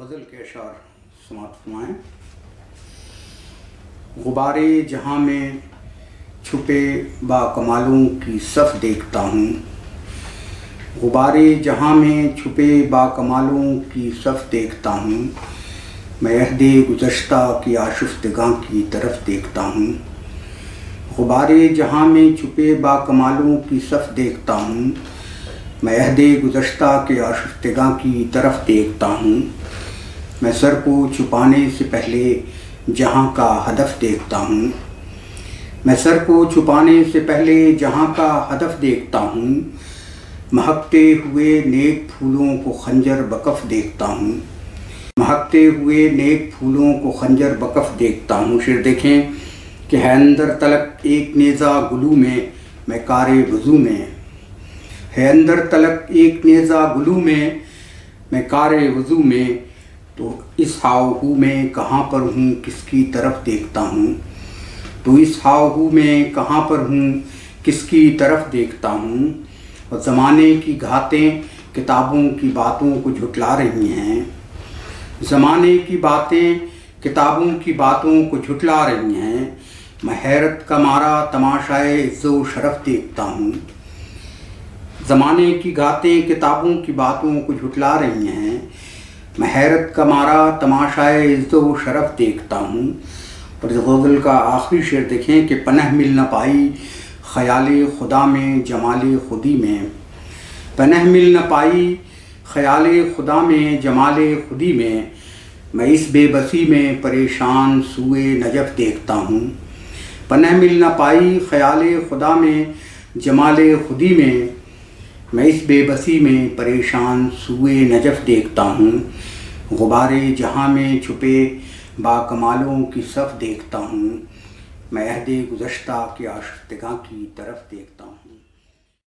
غزل کے اشعار سماعت فرمائیں۔ غبار جہاں میں چھپے با کمالوں کی صف دیکھتا ہوں، غبار جہاں میں چھپے با کمالوں کی صف دیکھتا ہوں، میں عہد گزشتہ کی آشفتگاں کی طرف دیکھتا ہوں، غبار جہاں میں چھپے با کمالوں کی صف دیکھتا ہوں، میں عہد گزشتہ کے آشفتگاں کی طرف دیکھتا ہوں، میں سر کو چھپانے سے پہلے جہاں کا ہدف دیکھتا ہوں، میں سر کو چھپانے سے پہلے جہاں کا ہدف دیکھتا ہوں، مہکتے ہوئے نیک پھولوں کو خنجر بکف دیکھتا ہوں، مہکتے ہوئے نیک پھولوں کو خنجر بکف دیکھتا ہوں۔ شعر دیکھیں کہ ہے اندر تلک ایک نیزہ گلو میں کار وضو میں، ہے اندر تلک ایک نیزہ گلو میں کار وضو میں، تو اس ہاؤ ہو میں کہاں پر ہوں کس کی طرف دیکھتا ہوں، تو اس ہاؤ ہو میں کہاں پر ہوں کس کی طرف دیکھتا ہوں، اور زمانے کی گھاتیں کتابوں کی باتوں کو جھٹلا رہی ہیں، زمانے کی باتیں کتابوں کی باتوں کو جھٹلا رہی ہیں، میں حیرت کا مارا تماشائے عز و شرف دیکھتا ہوں، زمانے کی گھاتیں کتابوں کی باتوں کو جھٹلا رہی ہیں، میں حیرت کا مارا تماشائے عز و شرف دیکھتا ہوں۔ اور اس غزل کا آخری شعر دیکھیں کہ پناہ مل نہ پائی خیال خدا میں جمال خودی میں، پناہ مل نہ پائی خیال خدا میں جمال خودی میں اس بے بسی میں پریشان سوئے نجف دیکھتا ہوں، پناہ مل نہ پائی خیال خدا میں جمال خودی میں اس بے بسی میں پریشان سوئے نجف دیکھتا ہوں، غبار جہاں میں چھپے با کمالوں کی صف دیکھتا ہوں، میں عہد گزشتہ کی آشفتگاں کی طرف دیکھتا ہوں۔